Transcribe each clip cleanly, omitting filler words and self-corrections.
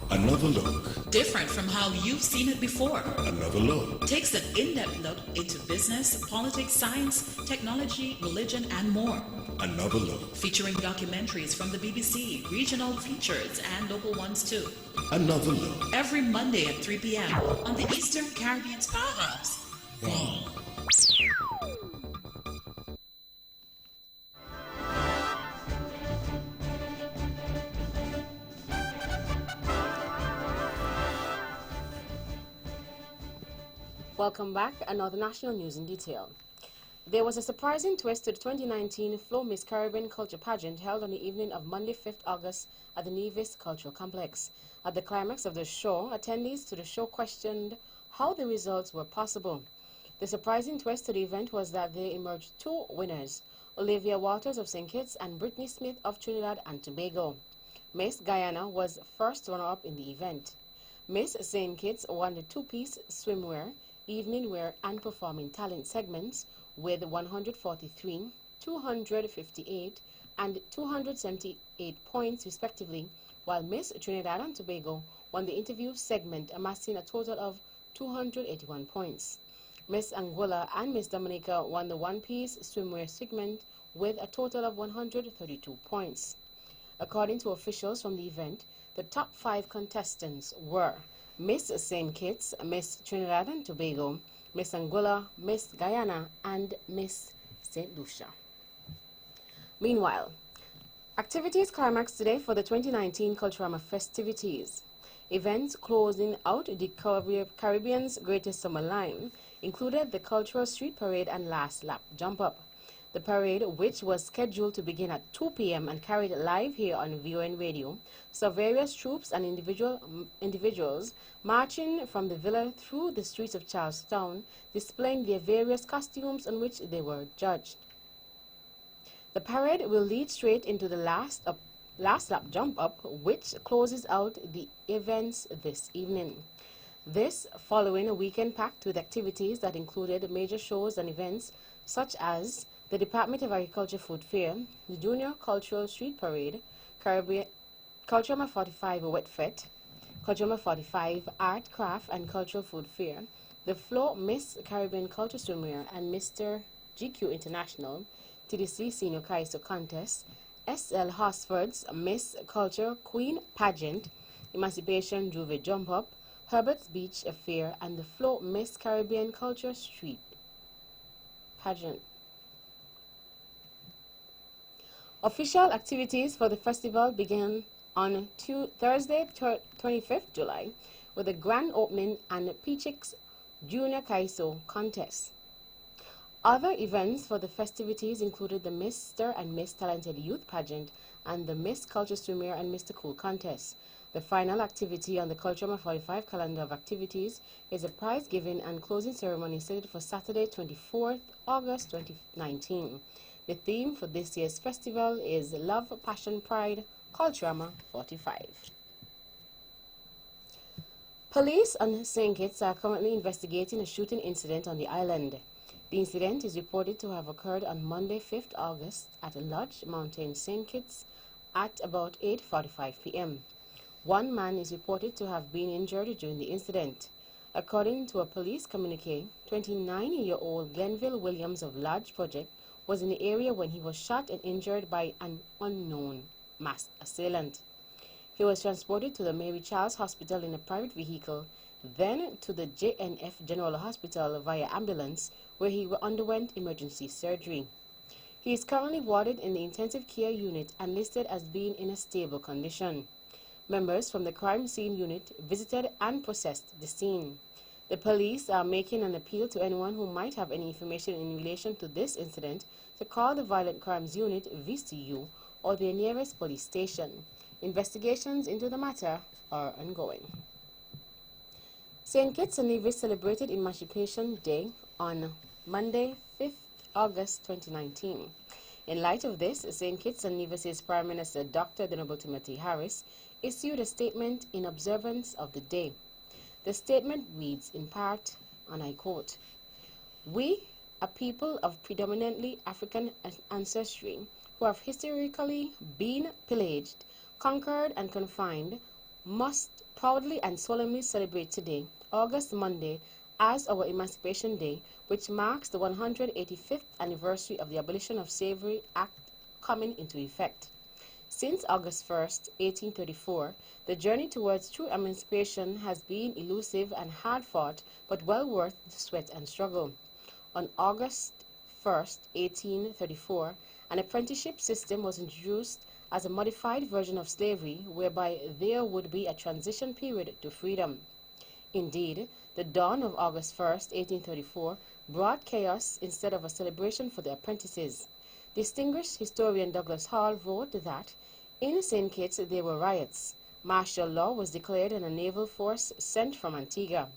Another look. Different from how you've seen it before. Another look. Takes an in-depth look into business, politics, science, technology, religion, and more. Another look. Featuring documentaries from the BBC, regional features, and local ones too. Another look. Every Monday at 3 p.m. on the Eastern Caribbean's powerhouse. Wow. Welcome back. Another national news in detail. There was a surprising twist to the 2019 Flow Miss Caribbean Culture Pageant held on the evening of Monday, 5th August at the Nevis Cultural Complex. At the climax of the show, attendees to the show questioned how the results were possible. The surprising twist to the event was that there emerged two winners, Olivia Waters of St. Kitts and Brittany Smith of Trinidad and Tobago. Miss Guyana was first runner-up in the event. Miss St. Kitts won the two-piece swimwear, evening wear and performing talent segments with 143, 258 and 278 points respectively, while Miss Trinidad and Tobago won the interview segment, amassing a total of 281 points. Miss Angola and Miss Dominica won the one-piece swimwear segment with a total of 132 points. According to officials from the event, the top 5 contestants were Miss St. Kitts, Miss Trinidad and Tobago, Miss Angola, Miss Guyana, and Miss St. Lucia. Meanwhile, activities climaxed today for the 2019 Culturama festivities. Events closing out the Caribbean's greatest summer line included the Cultural Street Parade and Last Lap Jump Up. The parade, which was scheduled to begin at 2 p.m. and carried live here on VON Radio, saw various troops and individuals marching from the villa through the streets of Charlestown, displaying their various costumes on which they were judged. The parade will lead straight into the Last Lap Jump Up, which closes out the events this evening. This following a weekend packed with activities that included major shows and events such as the Department of Agriculture Food Fair, the Junior Cultural Street Parade, Culturama 45 Wet Fete, Culturama 45 Art, Craft and Cultural Food Fair, the Flow Miss Caribbean Culture Swimwear and Mr. GQ International, TDC Senior Kaiso Contest, SL Hosford's Miss Culture Queen Pageant, Emancipation Juve Jump Up, Herbert's Beach Affair, and the Flow Miss Caribbean Culture Street Pageant. Official activities for the festival began on Thursday, 25th July, with a grand opening and Pichik's Junior Kaiso contest. Other events for the festivities included the Mr. and Miss Talented Youth Pageant and the Miss Culture Swimwear and Mr. Cool contest. The final activity on the Culturama 45 calendar of activities is a prize giving and closing ceremony scheduled for Saturday, 24th August 2019. The theme for this year's festival is Love, Passion, Pride, Culturama 45. Police on St. Kitts are currently investigating a shooting incident on the island. The incident is reported to have occurred on Monday, 5th August at Lodge Mountain, St. Kitts at about 8:45 p.m. One man is reported to have been injured during the incident. According to a police communique, 29-year-old Glenville Williams of Lodge Project was in the area when he was shot and injured by an unknown masked assailant. He was transported to the Mary Charles Hospital in a private vehicle, then to the JNF General Hospital via ambulance, where he underwent emergency surgery. He is currently warded in the intensive care unit and listed as being in a stable condition. Members from the crime scene unit visited and processed the scene. The police are making an appeal to anyone who might have any information in relation to this incident to call the Violent Crimes Unit, VCU, or their nearest police station. Investigations into the matter are ongoing. St. Kitts and Nevis celebrated Emancipation Day on Monday, 5th August 2019. In light of this, St. Kitts and Nevis' Prime Minister Dr. Honorable Timothy Harris issued a statement in observance of the day. The statement reads in part, and I quote, "We, a people of predominantly African ancestry who have historically been pillaged, conquered and confined, must proudly and solemnly celebrate today, August Monday, as our Emancipation Day, which marks the 185th anniversary of the Abolition of Slavery Act coming into effect. Since August 1st, 1834, the journey towards true emancipation has been elusive and hard-fought, but well worth the sweat and struggle. On August 1st, 1834, an apprenticeship system was introduced as a modified version of slavery, whereby there would be a transition period to freedom. Indeed, the dawn of August 1st, 1834, brought chaos instead of a celebration for the apprentices. Distinguished historian Douglas Hall wrote that in St. Kitts there were riots. Martial law was declared and a naval force sent from Antigua.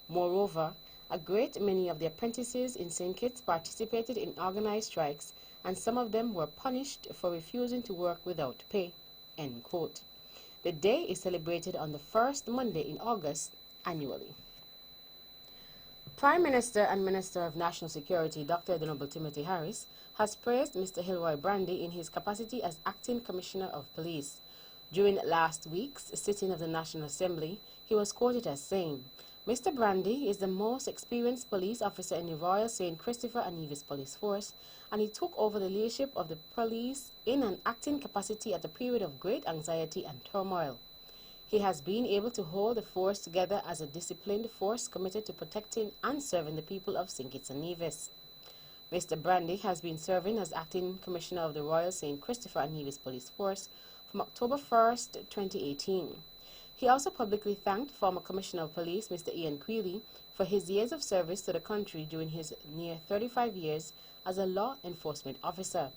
Moreover, a great many of the apprentices in St. Kitts participated in organized strikes, and some of them were punished for refusing to work without pay." End quote. The day is celebrated on the first Monday in August annually. Prime Minister and Minister of National Security, Dr. Honorable Timothy Harris, has praised Mr. Hilroy Brandy in his capacity as Acting Commissioner of Police. During last week's sitting of the National Assembly, he was quoted as saying, "Mr. Brandy is the most experienced police officer in the Royal St. Christopher and Nevis Police Force, and he took over the leadership of the police in an acting capacity at a period of great anxiety and turmoil. He has been able to hold the force together as a disciplined force committed to protecting and serving the people of St. Kitts and Nevis." Mr. Brandy has been serving as Acting Commissioner of the Royal St. Christopher and Nevis Police Force from October 1st, 2018. He also publicly thanked former Commissioner of Police, Mr. Ian Quealy, for his years of service to the country during his near 35 years as a law enforcement officer.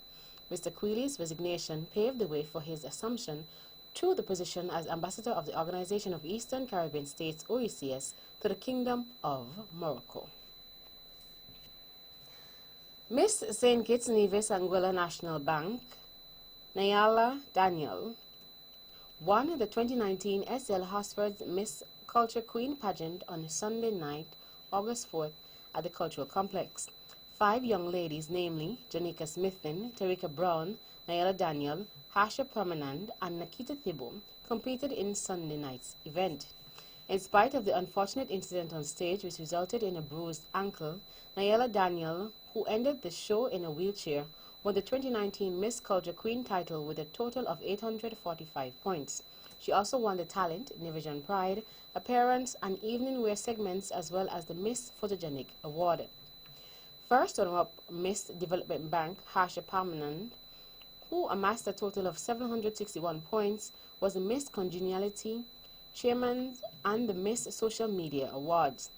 Mr. Quealy's resignation paved the way for his assumption to the position as Ambassador of the Organization of Eastern Caribbean States, OECS, to the Kingdom of Morocco. Miss St. Kitts Nevis Anguilla National Bank, Nyala Daniel, won the 2019 SL Hosford's Miss Culture Queen pageant on Sunday night, August 4th, at the Cultural Complex. 5 young ladies, namely Janika Smithin, Tarika Brown, Nyala Daniel, Hasha Permanand, and Nakita Thibault, competed in Sunday night's event. In spite of the unfortunate incident on stage which resulted in a bruised ankle, Nyala Daniel, who ended the show in a wheelchair, won the 2019 Miss Culture Queen title with a total of 845 points. She also won the Talent, Division Pride, Appearance, and Evening Wear segments, as well as the Miss Photogenic Award. First runner-up Miss Development Bank, Harsha Permanand, who amassed a total of 761 points, was the Miss Congeniality, Chairman, and the Miss Social Media Awards.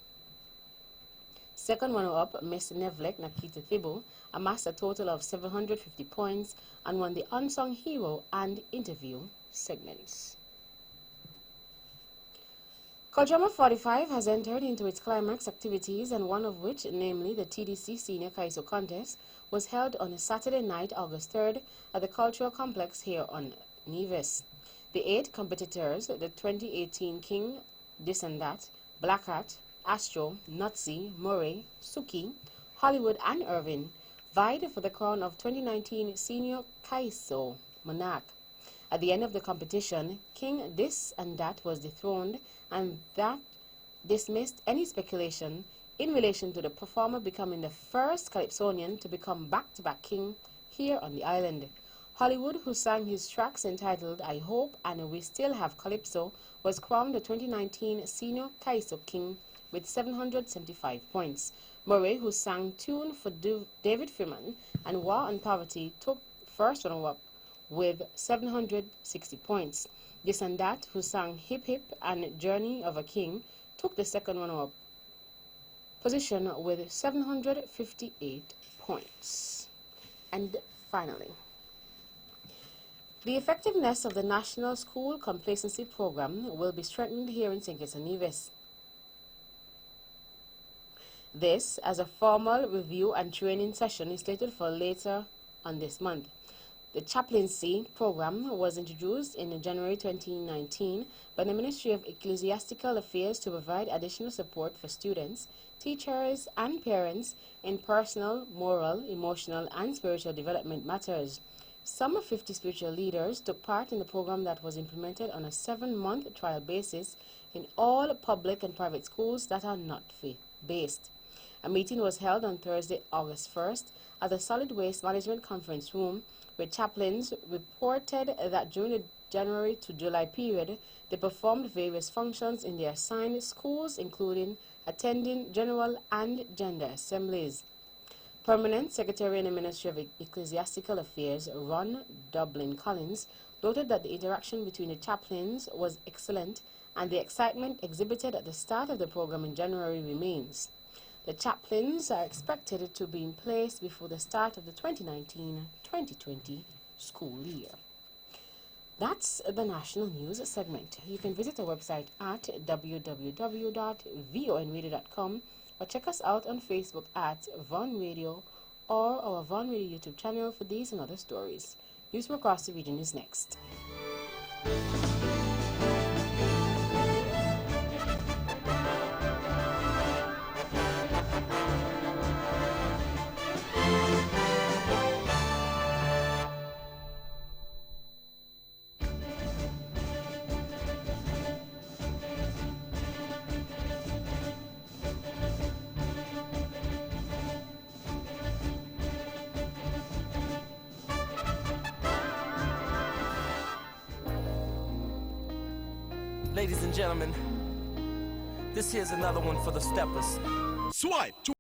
Second runner-up, Miss Nevlek Nakita Thibault, amassed a total of 750 points and won the Unsung Hero and Interview segments. Culdrama 45 has entered into its climax activities, and one of which, namely the TDC Senior Kaiso Contest, was held on a Saturday night, August 3rd, at the Cultural Complex here on Nevis. The 8 competitors, the 2018 King, This and That, Black Hat, Astro, Nutsi, Murray, Suki, Hollywood, and Irvin, vied for the crown of 2019 Senior Kaiso Monarch. At the end of the competition, King This and That was dethroned, and that dismissed any speculation in relation to the performer becoming the first Calypsonian to become back-to-back king here on the island. Hollywood, who sang his tracks entitled I Hope and We Still Have Calypso, was crowned the 2019 Senior Kaiso King with 775 points. Murray, who sang Tune for David Freeman and War on Poverty, took first runner-up with 760 points. This and That, who sang Hip Hip and Journey of a King, took the second runner-up position with 758 points. And finally, the effectiveness of the National School Complacency Program will be strengthened here in St. Kitts and Nevis. This, as a formal review and training session, is slated for later on this month. The Chaplaincy Program was introduced in January 2019 by the Ministry of Ecclesiastical Affairs to provide additional support for students, teachers, and parents in personal, moral, emotional, and spiritual development matters. Some 50 spiritual leaders took part in the program that was implemented on a 7-month trial basis in all public and private schools that are not faith-based. A meeting was held on Thursday, August 1st at the Solid Waste Management Conference Room, where chaplains reported that during the January to July period, they performed various functions in their assigned schools, including attending general and gender assemblies. Permanent Secretary in the Ministry of Ecclesiastical Affairs, Ron Dublin Collins, noted that the interaction between the chaplains was excellent and the excitement exhibited at the start of the program in January remains. The chaplains are expected to be in place before the start of the 2019-2020 school year. That's the national news segment. You can visit our website at www.vonradio.com or check us out on Facebook at Von Radio or our Von Radio YouTube channel for these and other stories. News from across the region is next. Ladies and gentlemen, this here's another one for the steppers. Swipe to